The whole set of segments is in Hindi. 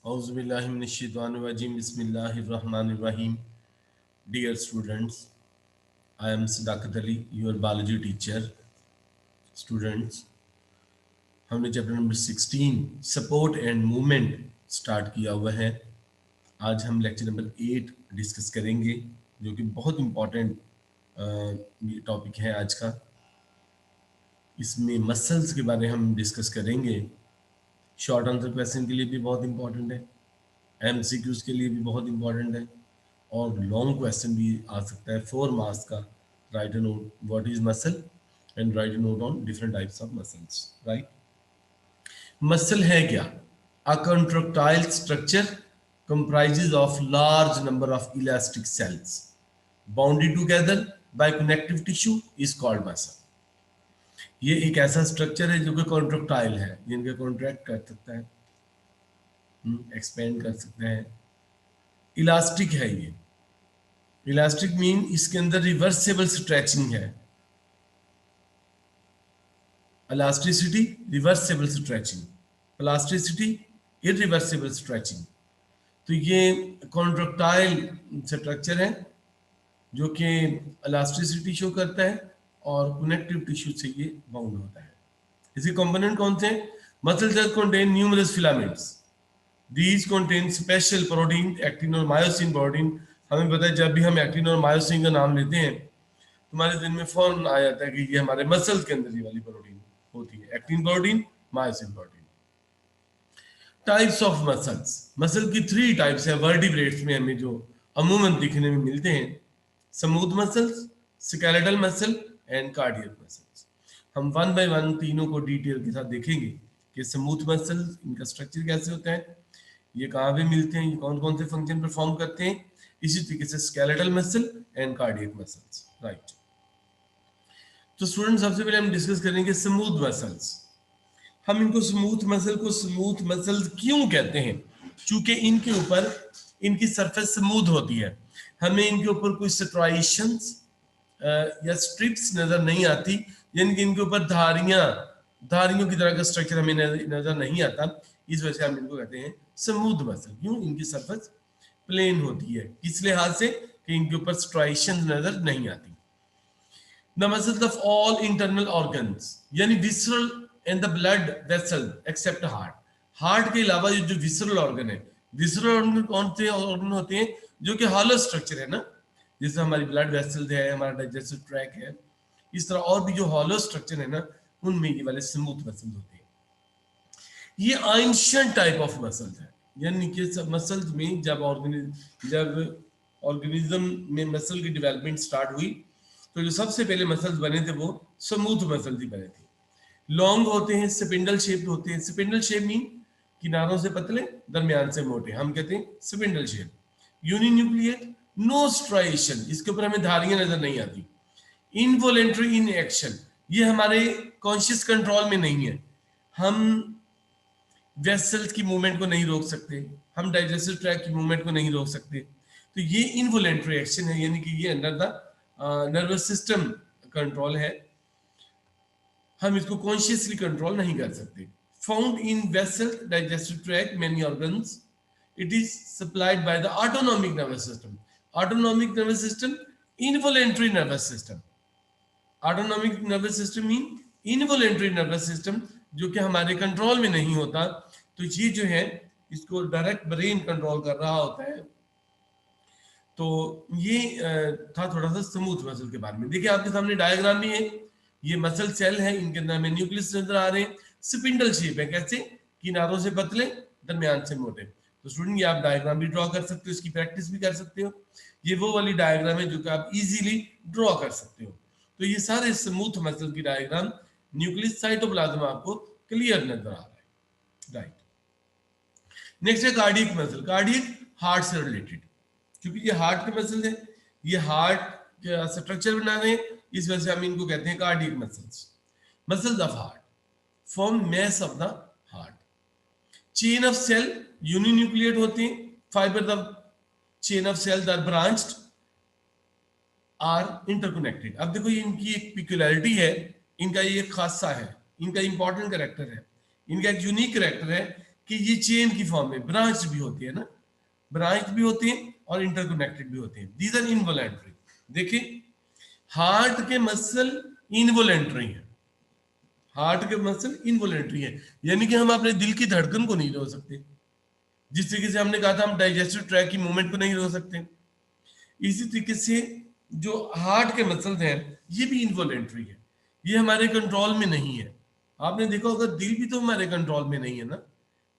Auzubillahiminash-shaytanir-rajim. Bismillahir-rahmanir-rahim. Dear students, I am Sadakat Ali, your biology teacher. Students, हमने chapter number 16 support and movement start किया हुआ है। आज हम लेक्चर नंबर 8 डिस्कस करेंगे, जो कि बहुत इम्पॉर्टेंट टॉपिक है आज का। इसमें मसल्स के बारे में हम डिस्कस करेंगे। शॉर्ट आंसर क्वेश्चन के लिए भी बहुत इम्पॉर्टेंट है, एमसीक्यूज के लिए भी बहुत इम्पॉर्टेंट है, और लॉन्ग क्वेश्चन भी आ सकता है 4 मार्क्स का। Write a note what is muscle and write a note on different types of muscles. Right, muscle है क्या? A contractile structure comprises of large number of elastic cells bounded together by connective tissue is called muscle. ये एक ऐसा स्ट्रक्चर है जो कि कॉन्ट्रक्टाइल है, जिनके कॉन्ट्रैक्ट कर सकता है, एक्सपेंड कर सकते हैं। इलास्टिक है ये। इलास्टिक मीन इसके अंदर रिवर्सेबल स्ट्रेचिंग है। Elasticity, reversible stretching, plasticity, irreversible stretching. तो ये कॉन्ट्रक्टाइल स्ट्रक्चर है जो कि इलास्टिसिटी शो करता है और कनेक्टिव टिश्यू से ये बाउंड होता है। इसके कंपोनेंट कौन से? Muscle cells contain numerous filaments. These contain special protein, actin और मायोसिन प्रोटीन। हमें पता है जब भी हम एक्टिन और मायोसिन का नाम लेते हैं तुम्हारे दिन में फौरन आ जाता है कि ये हमारे मसल्स के अंदर ये वाली प्रोटीन होती है, actin protein, myosin protein. Types of muscles, muscle की 3 टाइप्स है वर्टिब्रेट्स में हमें जो अमूमन दिखने में मिलते हैं। Smooth muscles, skeletal muscle and cardiac muscles. हम वन बाय वन तीनों को डिटेल के साथ देखेंगे कि स्मूथ मसल इनका स्ट्रक्चर कैसे होता है, ये कहाँ पे मिलते हैं, ये कौन कौन से फंक्शन परफॉर्म करते हैं। इसी तरीके से skeletal muscle and cardiac muscles. Right, तो स्टूडेंट सबसे पहले हम डिस्कस करेंगे स्मूथ मसल्स। हम इनको स्मूथ मसल क्यों कहते हैं? क्योंकि इनके ऊपर इनकी सरफेस स्मूथ होती है। हमें इनके ऊपर कोई स्ट्राइशंस या स्ट्रिप्स नजर नहीं आती, यानी कि इनके ऊपर धारियों की तरह का स्ट्रक्चर हमें नजर नहीं आता। इस वजह से हम इनको कहते हैं स्मूथ मसल। क्यों? इनकी सरफेस प्लेन होती है। किस लिहाज से? कि इनके ऊपर स्ट्राइशंस नजर नहीं आती। The muscles of all internal organs, यानी visceral and the blood vessel except heart. Heart के अलावा ये जो विसरल ऑर्गन है, विसरल ऑर्गन कौन से ऑर्गन होते हैं? जो कि हॉलो स्ट्रक्चर है ना, जैसे हमारी ब्लड वेसल्स है, हमारा डाइजेस्टिव ट्रैक है, इस तरह और भी जो हॉलो स्ट्रक्चर है ना, उनमें ये वाले स्मूथ मसल्स होते हैं। ये एंशिएंट टाइप ऑफ मसल्स है, यानी कि मसल्स में जब ऑर्गेनिज्म में मसल की डेवलपमेंट स्टार्ट हुई तो जो सबसे पहले मसल्स बने थे वो स्मूथ मसल्स ही बने थे। लॉन्ग होते हैं, स्पिंडल शेप होते हैं। स्पिंडल शेप मीन किनारों से पतले, दरमियान से मोटे, हम कहते हैं spindle shape. Uninucleate, no striation, इसके ऊपर हमें धारियां नजर नहीं आती। इनवॉलेंटरी इन एक्शन, ये हमारे कॉन्शियस कंट्रोल में नहीं है। हम वेसल्स की मूवमेंट को नहीं रोक सकते, हम डाइजेस्टिव ट्रैक की मूवमेंट को नहीं रोक सकते। तो ये इनवॉलेंटरी एक्शन है, यानी कि ये under the nervous system control है, हम इसको कॉन्शियसली कंट्रोल नहीं कर सकते। Found in vessel, digestive track, many organs, it is supplied by the autonomic nervous system. Autonomic nervous system, involuntary nervous system. Autonomic nervous system mean involuntary nervous system, जो कि हमारे कंट्रोल में नहीं होता। तो ये जो है इसको डायरेक्ट ब्रेन कंट्रोल कर रहा होता है। तो ये था थोड़ा सा स्मूथ मसल के बारे में। देखिए आपके सामने डायग्राम भी है, ये मसल सेल है, इनके अंदर हमें न्यूक्लियस नजर आ रहे हैं, स्पिंडल शेप है। कैसे? किनारों से पतले, दरमियान से मोटे। तो स्टूडेंट ये आप डायग्राम भी ड्रॉ कर सकते हो, इसकी प्रैक्टिस भी कर सकते हो। ये वो वाली डायग्राम है जो कि आप इजीली ड्रॉ कर सकते हो। तो ये सारे स्मूथ मसल की डायग्राम, न्यूक्लियस, साइटोप्लाज्म आपको क्लियर नजर आ रहा है। राइट, नेक्स्ट है कार्डियक मसल। कार्डियक हार्ट से रिलेटेड, क्योंकि ये हार्ट के मसल है, ये हार्ट का स्ट्रक्चर बना रहे हैं, इस वजह से हम इनको कहते हैं cardiac muscles. Muscles of heart form mass of the heart. Chain of cell uninucleate होते हैं, fibre the chain of cells are branched are interconnected. अब देखो ये इनकी एक पिक्युलरिटी है, इनका ये खासा है, इनका इंपॉर्टेंट कैरेक्टर है, इनका एक यूनिक कैरेक्टर है कि ये चेन की फॉर्म में ब्रांच भी होती है ना, ब्रांच भी होते हैं और इंटरकनेक्टेड भी होते हैं। These are involuntary. देखिए हार्ट के मसल इनवॉलेंट्री है, हार्ट के मसल इनवॉलेंट्री है, यानी कि हम अपने दिल की धड़कन को नहीं रोक सकते। जिस तरीके से हमने कहा था हम डाइजेस्टिव ट्रैक की मूवमेंट को नहीं रोक सकते, इसी तरीके से जो हार्ट के मसल्स हैं ये भी इनवॉलेंट्री है, ये हमारे कंट्रोल में नहीं है। आपने देखा होगा दिल भी तो हमारे कंट्रोल में नहीं है ना,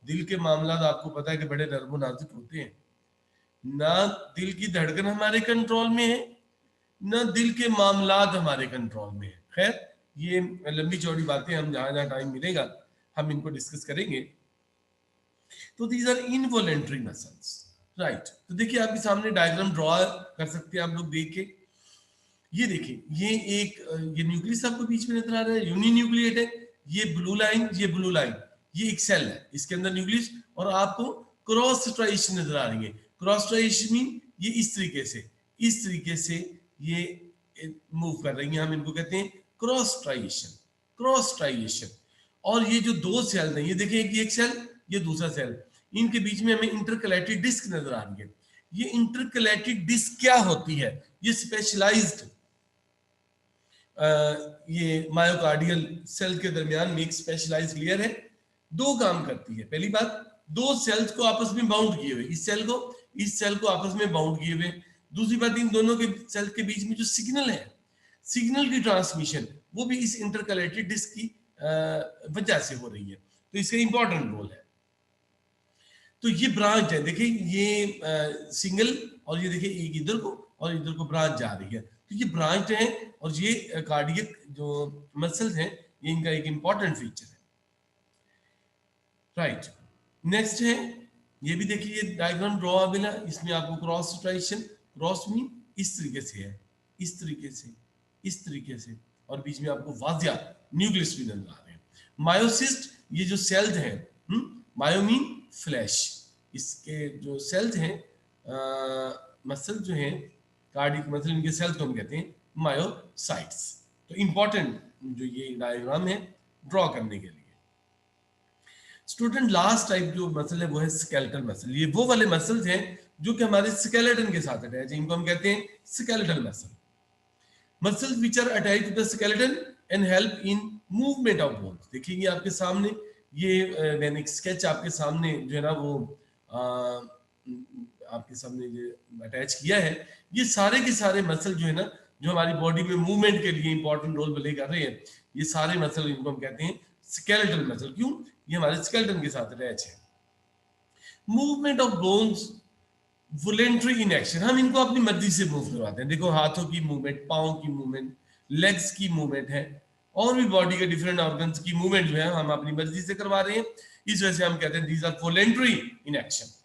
दिल के मामला आपको पता है कि बड़े नर्मो नाजुक होते हैं ना, दिल की धड़कन हमारे कंट्रोल में है ना दिल के मामलात हमारे कंट्रोल में है। खैर ये लंबी चौड़ी बातें हम जहां जहां टाइम मिलेगा हम इनको डिस्कस करेंगे। तो these are involuntary muscles, right. तो देखिए आपके सामने डायग्राम ड्रॉ कर सकते हैं आप लोग देख के। ये देखिए ये एक ये न्यूक्लियस आपको बीच में नजर आ रहा है, यूनिन्यूक्लिएट है, ये ब्लू लाइन, ये ब्लू लाइन, ये एक सेल है, इसके अंदर न्यूक्लियस, और आपको क्रॉस स्ट्राइएशन नजर आ रही है। क्रॉस स्ट्राइएशन मीन ये इस तरीके से ये मूव कर रही हैं, हम इनको कहते हैं क्रॉस स्ट्राइएशन, क्रॉस स्ट्राइएशन। और ये जो दो सेल हैं, ये देखिए कि एक सेल ये दूसरा सेल, इनके बीच में हमें इंटरकलेटेड डिस्क नजर आ रही है। ये इंटरकलेटेड डिस्क क्या होती है? ये स्पेशलाइज्ड ये मायोकार्डियल सेल के दरमियान में एक स्पेशलाइज्ड लेयर है, दो काम करती है। पहली बात, दो सेल्स को आपस में बाउंड किए हुए, इस सेल को आपस में बाउंड किए हुए। दूसरी बात, इन दोनों के सेल के बीच में जो सिग्नल है, सिग्नल की ट्रांसमिशन वो भी इस इंटरकलेटेड डिस्क की वजह से हो रही है, तो इसका इंपॉर्टेंट रोल है। तो ये ब्रांच है, देखिए ये सिंगल, और ये देखिए एक इधर को और इधर को ब्रांच जा रही है, तो ये ब्रांच है और ये कार्डियक जो मसल्स हैं ये इनका एक इंपॉर्टेंट फीचर है, राइट। नेक्स्ट है, ये भी देखिए ये डायग्राम ड्रॉएबल है, इसमें आपको क्रॉस स्ट्राइएशन, क्रॉस मीन इस तरीके से है, इस तरीके से, इस तरीके से, और बीच में आपको वाजिया न्यूक्लियस भी नजर आ रहे हैं। मायोसिस्ट, ये जो सेल्स हैं, मायोमीन फ्लैश, इसके जो सेल्स हैं मसल जो हैं कार्डियक मसल, इनके सेल्स को हम कहते हैं मायोसाइट्स। तो इंपॉर्टेंट जो ये डायग्राम है ड्रॉ करने के लिए। स्टूडेंट लास्ट टाइप जो मसल है वो है स्केलेटल मसल। ये वो वाले मसल्स हैं जो कि हमारे स्केलेटन के साथ अटैच है, इनको हम कहते हैं skeletal muscle. Muscles which are attached to the skeleton and help in movement of bones. देखिए ये आपके सामने, ये मैंने एक स्केच आपके सामने जो है ना वो आपके सामने ये अटैच किया है। ये सारे के सारे मसल जो है ना, जो हमारी बॉडी में मूवमेंट के लिए इंपॉर्टेंट रोल प्ले कर रहे हैं, ये सारे मसल, इनको हम कहते हैं स्केलेटल मसल। क्यों? ये हमारे स्केलेटन के साथ अटैच है। Movement of bones voluntary in action, हम इनको अपनी मर्जी से मूव करवाते हैं। देखो हाथों की मूवमेंट, पाँव की मूवमेंट, लेग्स की मूवमेंट है, और भी बॉडी के डिफरेंट ऑर्गन्स की मूवमेंट जो है हम अपनी मर्जी से करवा रहे हैं, इस वजह से हम कहते हैं these are voluntary in action.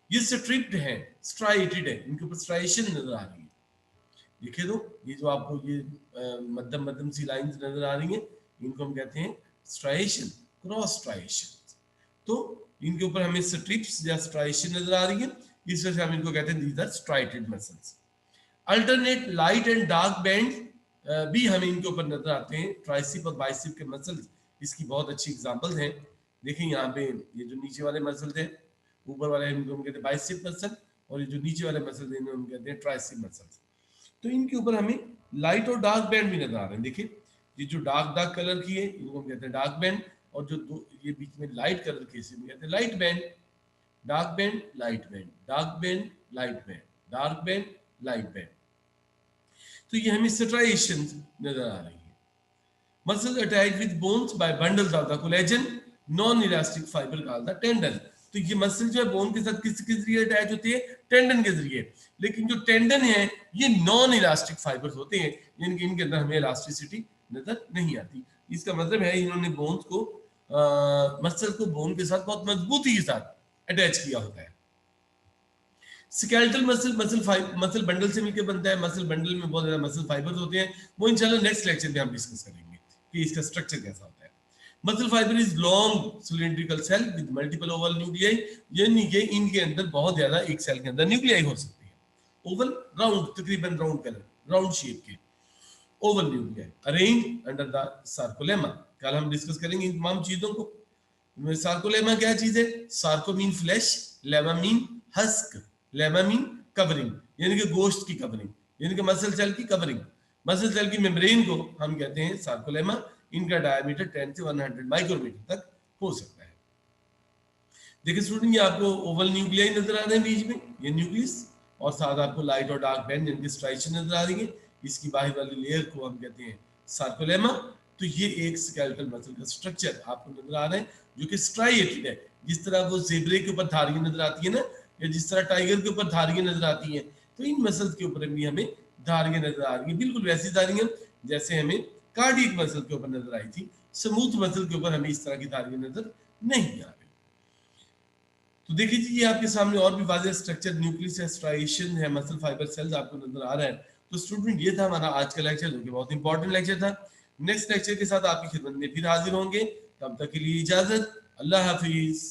ये स्ट्रिप्ड है, स्ट्राइटेड है, इनके ऊपर स्ट्राइएशन नजर आ रही है। देखिए तो ये जो आपको ये मध्यम मध्यम सी लाइंस नजर आ रही हैं, इनको हम कहते हैं स्ट्राइएशन, क्रॉस स्ट्राइएशन। तो इनके ऊपर हमें स्ट्रिप्स या स्ट्राइएशन नजर आ रही है, इस वजह से हम इनको कहते हैं these are striated muscles. Alternate light and dark band भी हमें इनके ऊपर नजर आते हैं, ट्राइसिप और बाइसिप के मसल्स इसकी बहुत अच्छी एग्जांपल्स हैं। देखिए यहाँ पे ये जो नीचे वाले मसल्स हैं, ऊपर वाले इनको हम कहते हैं बाइसिप मसल, और ये जो नीचे वाले मसल हैं इनको हम कहते हैं ट्राइसिप मसल्स। तो इनके ऊपर हमें लाइट और डार्क बैंड भी नजर आ रहे हैं। देखिए ये जो डार्क डार्क कलर की है इनको हम कहते हैं डार्क बैंड, और जो ये बीच में लाइट कलर की है इनको कहते हैं light band. Dark band, light band, dark band, light band, dark band, light band. तो ये हमें स्ट्राइएशन नजर आ रही है। Muscles attached with bones by bundles of the collagen non elastic fibre called the tendon. तो ये मसल जो है बोन के साथ किसके जरिए अटैच होती है? टेंडन के जरिए। लेकिन जो टेंडन है ये नॉन इलास्टिक फाइबर्स होते हैं, यानी कि इनके अंदर हमें इलास्टिसिटी नजर नहीं आती। इसका मतलब है इन्होंने बोन्स को मसल को बोन के साथ बहुत मजबूती के साथ अटैच किया होता है। स्केलेटल मसल बंडल से मिलकर बनता है। मसल बंडल में बहुत ज्यादा मसल फाइबर्स होते हैं, वो इंशाल्लाह नेक्स्ट लेक्चर में हम डिस्कस करेंगे कि इसका स्ट्रक्चर कैसा होता है। Muscle fibre is long cylindrical cell with multiple oval nuclei, यानी कि इनके अंदर बहुत ज्यादा एक सेल के अंदर न्यूक्लियाई हो सकती है। ओवल राउंड, तकरीबन राउंड कलर, राउंड शेप के oval nuclei arrange under the sarcolemma. कल हम डिस्कस करेंगे इन तमाम चीजों को। सार्कोलेमा क्या चीज है? Sarco mean flash, lemma mean husk, lemma mean covering, यानी कि गोश्त की कवरिंग, यानी कि मसल सेल की कवरिंग, मसल सेल की मेम्ब्रेन को हम कहते हैं सार्कोलेमा। इनका डायमीटर 10 से 100 माइक्रोमीटर तक हो सकता है। देखिए स्टूडेंट, ये आपको ओवल न्यूक्लियाई नजर आ रहे हैं बीच में, ये न्यूक्लियस, और साथ आपको लाइट और डार्क बैंड जिनकी स्ट्राइशन नजर आ रही है। इसकी बाहर वाली लेयर को हम कहते हैं सार्कोलेमा। तो ये एक स्केलेटल मसल का स्ट्रक्चर आपको नजर आ रहा है जो कि स्ट्राइएटेड है, जिस तरह वो जेब्रे के ऊपर धारियां नजर आती है ना, या जिस तरह टाइगर के ऊपर धारियां नजर आती हैं, तो इन मसल्स के ऊपर भी हमें धारियां नजर आ रही है, बिल्कुल वैसी धारियां जैसे हमें कार्डियक मसल के ऊपर नजर आई थी। स्मूथ मसल के ऊपर हमें इस तरह की धारियां नजर नहीं आ रही। तो देखिए जी, ये आपके सामने और भी वाज़ेह स्ट्रक्चर, न्यूक्लियस है, स्ट्राइएशन है, मसल फाइबर सेल्स आपको नजर आ रहा है। तो स्टूडेंट, ये था हमारा आज का लेक्चर, जो कि बहुत इंपॉर्टेंट लेक्चर था। नेक्स्ट लेक्चर के साथ आपकी खिदमत में फिर हाजिर होंगे, तब तक के लिए इजाजत, अल्लाह हाफिज।